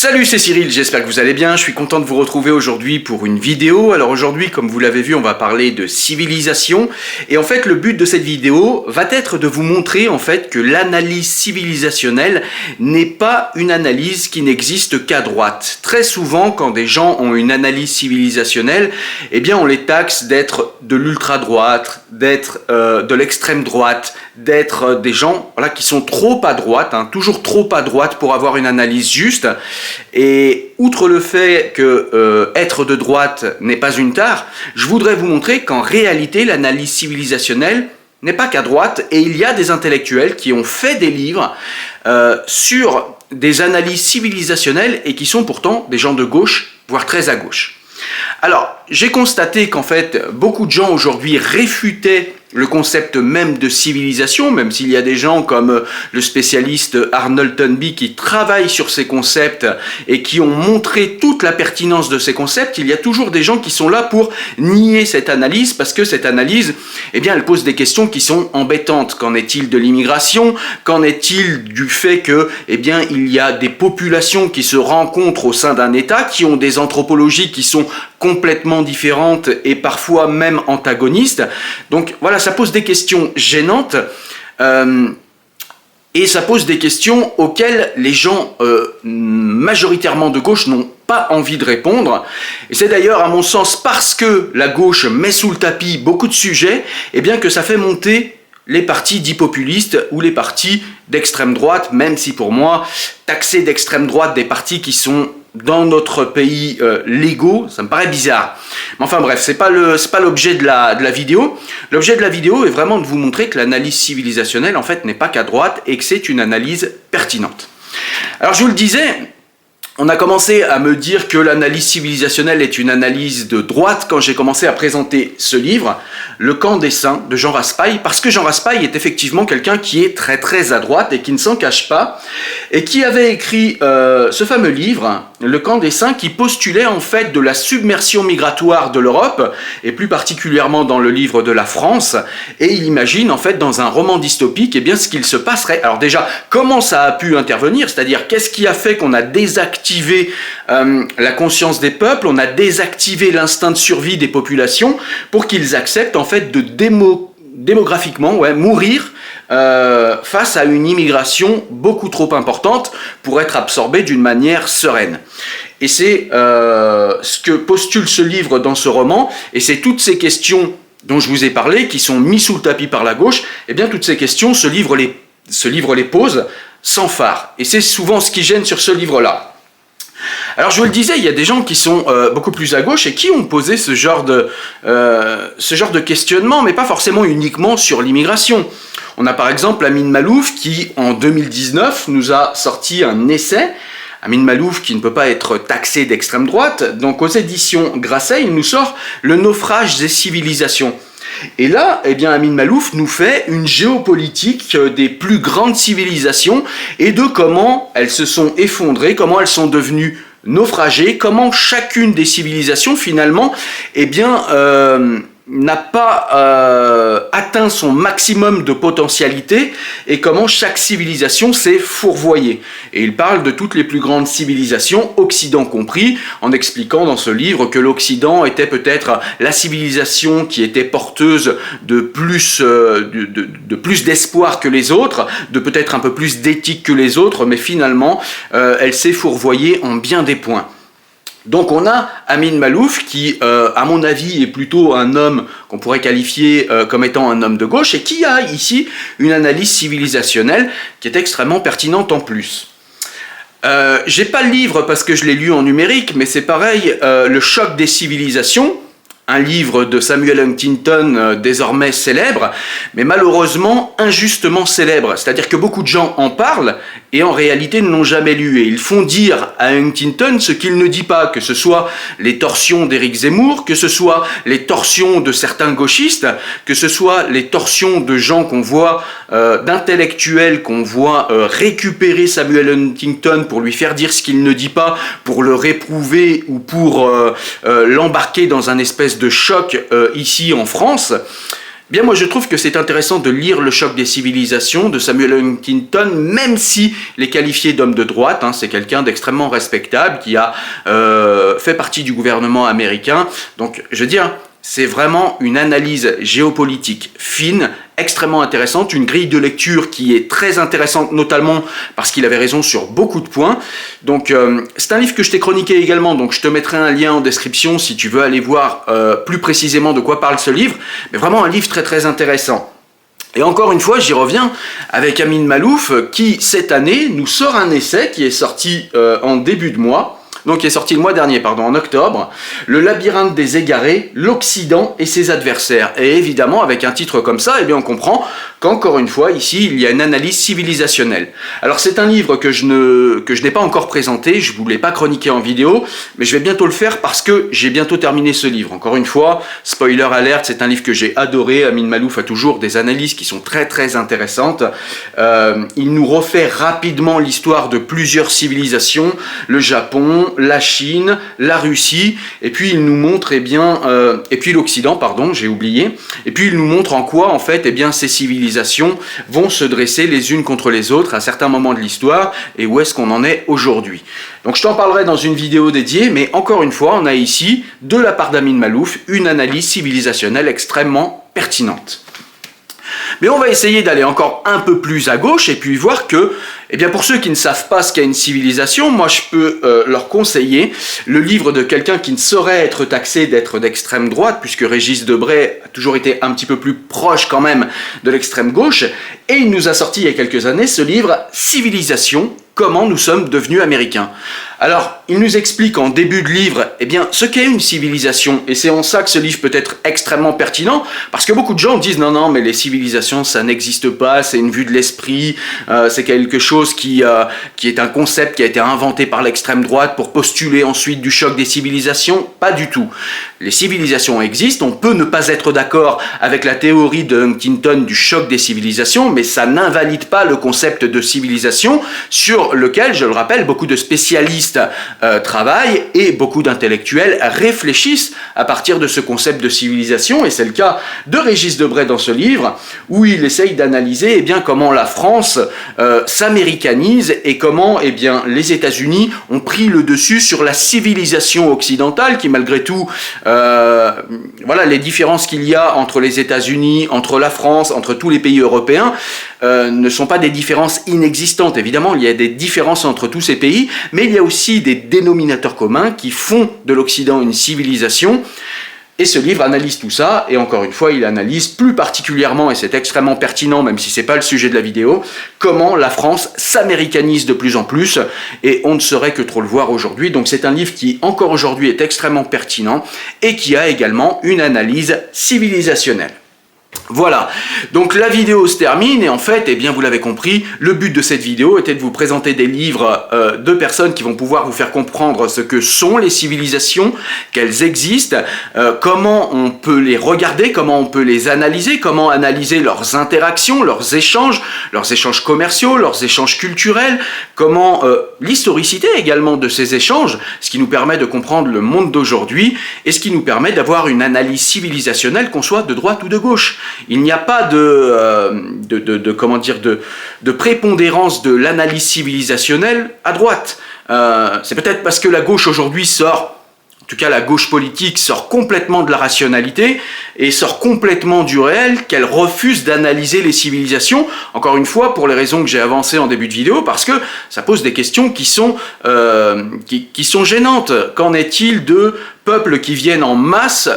Salut, c'est Cyril, j'espère que vous allez bien, je suis content de vous retrouver aujourd'hui pour une vidéo. Alors aujourd'hui, comme vous l'avez vu, on va parler de civilisation. Et en fait, le but de cette vidéo va être de vous montrer en fait que l'analyse civilisationnelle n'est pas une analyse qui n'existe qu'à droite. Très souvent, quand des gens ont une analyse civilisationnelle, eh bien on les taxe d'être de l'ultra-droite, d'être de l'extrême droite, d'être des gens qui sont trop à droite, toujours trop à droite pour avoir une analyse juste. Et outre le fait que être de droite n'est pas une tare, je voudrais vous montrer qu'en réalité l'analyse civilisationnelle n'est pas qu'à droite, et il y a des intellectuels qui ont fait des livres sur des analyses civilisationnelles et qui sont pourtant des gens de gauche, voire très à gauche. Alors, j'ai constaté qu'en fait, beaucoup de gens aujourd'hui réfutaient le concept même de civilisation, même s'il y a des gens comme le spécialiste Arnold Toynbee qui travaillent sur ces concepts et qui ont montré toute la pertinence de ces concepts, il y a toujours des gens qui sont là pour nier cette analyse, parce que cette analyse, eh bien, elle pose des questions qui sont embêtantes. Qu'en est-il de l'immigration? Qu'en est-il du fait que, eh bien, il y a des populations qui se rencontrent au sein d'un État, qui ont des anthropologies qui sont complètement différentes et parfois même antagonistes. Donc voilà, ça pose des questions gênantes et ça pose des questions auxquelles les gens majoritairement de gauche n'ont pas envie de répondre. Et c'est d'ailleurs à mon sens parce que la gauche met sous le tapis beaucoup de sujets, eh bien que ça fait monter les partis dits populistes ou les partis d'extrême droite, même si pour moi, taxer d'extrême droite des partis qui sont dans notre pays légaux, ça me paraît bizarre. Mais enfin bref, c'est pas l'objet de la vidéo. L'objet de la vidéo est vraiment de vous montrer que l'analyse civilisationnelle en fait n'est pas qu'à droite et que c'est une analyse pertinente. Alors je vous le disais, on a commencé à me dire que l'analyse civilisationnelle est une analyse de droite quand j'ai commencé à présenter ce livre, Le camp des saints de Jean Raspail, parce que Jean Raspail est effectivement quelqu'un qui est très très à droite et qui ne s'en cache pas, et qui avait écrit ce fameux livre, Le camp des saints, qui postulait en fait de la submersion migratoire de l'Europe, et plus particulièrement dans le livre de la France, et il imagine en fait dans un roman dystopique, eh bien ce qu'il se passerait. Alors déjà, comment ça a pu intervenir, c'est-à-dire qu'est-ce qui a fait qu'on a désactivé la conscience des peuples, on a désactivé l'instinct de survie des populations pour qu'ils acceptent en fait de démographiquement mourir face à une immigration beaucoup trop importante pour être absorbée d'une manière sereine. Et c'est ce que postule ce livre dans ce roman, et c'est toutes ces questions dont je vous ai parlé, qui sont mises sous le tapis par la gauche, et bien toutes ces questions, ce livre les pose sans phare. Et c'est souvent ce qui gêne sur ce livre-là. Alors je vous le disais, il y a des gens qui sont beaucoup plus à gauche et qui ont posé ce genre de questionnement, mais pas forcément uniquement sur l'immigration. On a par exemple Amin Maalouf qui, en 2019, nous a sorti un essai. Amin Maalouf qui ne peut pas être taxé d'extrême droite. Donc aux éditions Grasset, il nous sort Le naufrage des civilisations. Et là, eh bien, Amin Maalouf nous fait une géopolitique des plus grandes civilisations et de comment elles se sont effondrées, comment elles sont devenues naufragées, comment chacune des civilisations, finalement, eh bien, n'a pas atteint son maximum de potentialité et comment chaque civilisation s'est fourvoyée. Et il parle de toutes les plus grandes civilisations, Occident compris, en expliquant dans ce livre que l'Occident était peut-être la civilisation qui était porteuse de plus d'espoir que les autres, de peut-être un peu plus d'éthique que les autres, mais finalement, elle s'est fourvoyée en bien des points. Donc on a Amin Maalouf qui, à mon avis, est plutôt un homme qu'on pourrait qualifier comme étant un homme de gauche et qui a ici une analyse civilisationnelle qui est extrêmement pertinente en plus. J'ai pas le livre parce que je l'ai lu en numérique, mais c'est pareil, Le choc des civilisations, un livre de Samuel Huntington désormais célèbre, mais malheureusement injustement célèbre. C'est-à-dire que beaucoup de gens en parlent et en réalité ne l'ont jamais lu. Et ils font dire à Huntington ce qu'il ne dit pas, que ce soit les torsions d'Éric Zemmour, que ce soit les torsions de certains gauchistes, que ce soit les torsions de gens qu'on voit, d'intellectuels qu'on voit récupérer Samuel Huntington pour lui faire dire ce qu'il ne dit pas, pour le réprouver ou pour l'embarquer dans un espèce de choc ici en France. Bien, moi, je trouve que c'est intéressant de lire Le choc des civilisations de Samuel Huntington, même si il est qualifié d'homme de droite. C'est quelqu'un d'extrêmement respectable qui a fait partie du gouvernement américain. Donc, je veux dire, c'est vraiment une analyse géopolitique fine, extrêmement intéressante, une grille de lecture qui est très intéressante, notamment parce qu'il avait raison sur beaucoup de points. Donc c'est un livre que je t'ai chroniqué également, donc je te mettrai un lien en description si tu veux aller voir plus précisément de quoi parle ce livre, mais vraiment un livre très très intéressant. Et encore une fois, j'y reviens avec Amin Maalouf qui, cette année, nous sort un essai qui est sorti en début de mois, donc qui est sorti le mois dernier, en octobre, Le labyrinthe des égarés, l'Occident et ses adversaires. Et évidemment, avec un titre comme ça, eh bien, on comprend qu'encore une fois, ici, il y a une analyse civilisationnelle. Alors, c'est un livre que je n'ai pas encore présenté, je ne voulais pas chroniquer en vidéo, mais je vais bientôt le faire parce que j'ai bientôt terminé ce livre. Encore une fois, spoiler alert, c'est un livre que j'ai adoré. Amin Maalouf a toujours des analyses qui sont très très intéressantes. Il nous refait rapidement l'histoire de plusieurs civilisations, le Japon, la Chine, la Russie, et puis il nous montre, et puis l'Occident, j'ai oublié, et puis il nous montre en quoi, en fait, ces civilisations vont se dresser les unes contre les autres à certains moments de l'histoire, et où est-ce qu'on en est aujourd'hui. Donc je t'en parlerai dans une vidéo dédiée, mais encore une fois, on a ici, de la part d'Amin Maalouf, une analyse civilisationnelle extrêmement pertinente. Mais on va essayer d'aller encore un peu plus à gauche et puis voir que, pour ceux qui ne savent pas ce qu'est une civilisation, moi je peux leur conseiller le livre de quelqu'un qui ne saurait être taxé d'être d'extrême droite, puisque Régis Debray a toujours été un petit peu plus proche quand même de l'extrême gauche, et il nous a sorti il y a quelques années ce livre « Civilisation, comment nous sommes devenus américains ». Alors, il nous explique en début de livre ce qu'est une civilisation, et c'est en ça que ce livre peut être extrêmement pertinent, parce que beaucoup de gens disent non, mais les civilisations ça n'existe pas, c'est une vue de l'esprit, c'est quelque chose qui est un concept qui a été inventé par l'extrême droite pour postuler ensuite du choc des civilisations. Pas du tout. Les civilisations existent, on peut ne pas être d'accord avec la théorie de Huntington du choc des civilisations, mais ça n'invalide pas le concept de civilisation sur lequel, je le rappelle, beaucoup de spécialistes travaillent et beaucoup d'intellectuels réfléchissent à partir de ce concept de civilisation, et c'est le cas de Régis Debray dans ce livre, où il essaye d'analyser comment la France s'américanise et comment les États-Unis ont pris le dessus sur la civilisation occidentale, qui malgré tout, les différences qu'il y a entre les États-Unis, entre la France, entre tous les pays européens, ne sont pas des différences inexistantes. Évidemment, il y a des différences entre tous ces pays, mais il y a aussi des dénominateurs communs qui font de l'Occident une civilisation. Et ce livre analyse tout ça, et encore une fois, il analyse plus particulièrement, et c'est extrêmement pertinent, même si c'est pas le sujet de la vidéo, comment la France s'américanise de plus en plus, et on ne saurait que trop le voir aujourd'hui. Donc c'est un livre qui, encore aujourd'hui, est extrêmement pertinent, et qui a également une analyse civilisationnelle. Voilà, donc la vidéo se termine et en fait, vous l'avez compris, le but de cette vidéo était de vous présenter des livres de personnes qui vont pouvoir vous faire comprendre ce que sont les civilisations, qu'elles existent, comment on peut les regarder, comment on peut les analyser, comment analyser leurs interactions, leurs échanges commerciaux, leurs échanges culturels, comment l'historicité également de ces échanges, ce qui nous permet de comprendre le monde d'aujourd'hui et ce qui nous permet d'avoir une analyse civilisationnelle, qu'on soit de droite ou de gauche. Il n'y a pas de prépondérance de l'analyse civilisationnelle à droite. C'est peut-être parce que la gauche aujourd'hui sort, en tout cas la gauche politique, sort complètement de la rationalité et sort complètement du réel, qu'elle refuse d'analyser les civilisations, encore une fois pour les raisons que j'ai avancées en début de vidéo, parce que ça pose des questions qui sont gênantes. Qu'en est-il de peuples qui viennent en masse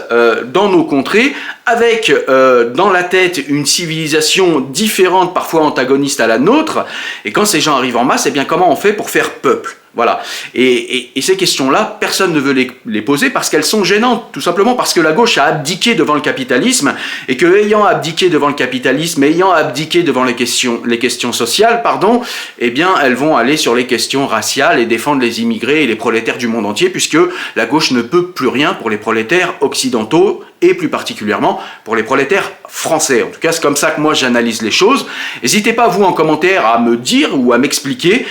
dans nos contrées, avec dans la tête une civilisation différente, parfois antagoniste à la nôtre, et quand ces gens arrivent en masse, comment on fait pour faire peuple ? Voilà. Et ces questions-là, personne ne veut les poser parce qu'elles sont gênantes, tout simplement parce que la gauche a abdiqué devant le capitalisme, et que ayant abdiqué devant le capitalisme, ayant abdiqué devant les questions sociales, elles vont aller sur les questions raciales et défendre les immigrés et les prolétaires du monde entier, puisque la gauche ne peut plus rien pour les prolétaires occidentaux et plus particulièrement pour les prolétaires français. En tout cas, c'est comme ça que moi j'analyse les choses. N'hésitez pas, vous, en commentaire, à me dire ou à m'expliquer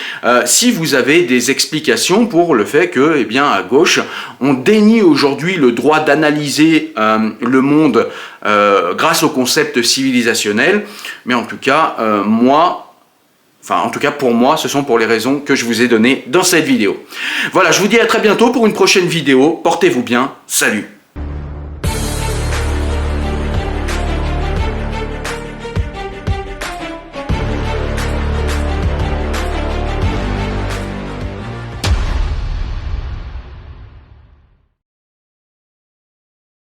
si vous avez des explications pour le fait que, eh bien, à gauche, on dénie aujourd'hui le droit d'analyser le monde grâce au concept civilisationnel. Mais en tout cas, pour moi, ce sont pour les raisons que je vous ai données dans cette vidéo. Voilà, je vous dis à très bientôt pour une prochaine vidéo. Portez-vous bien. Salut!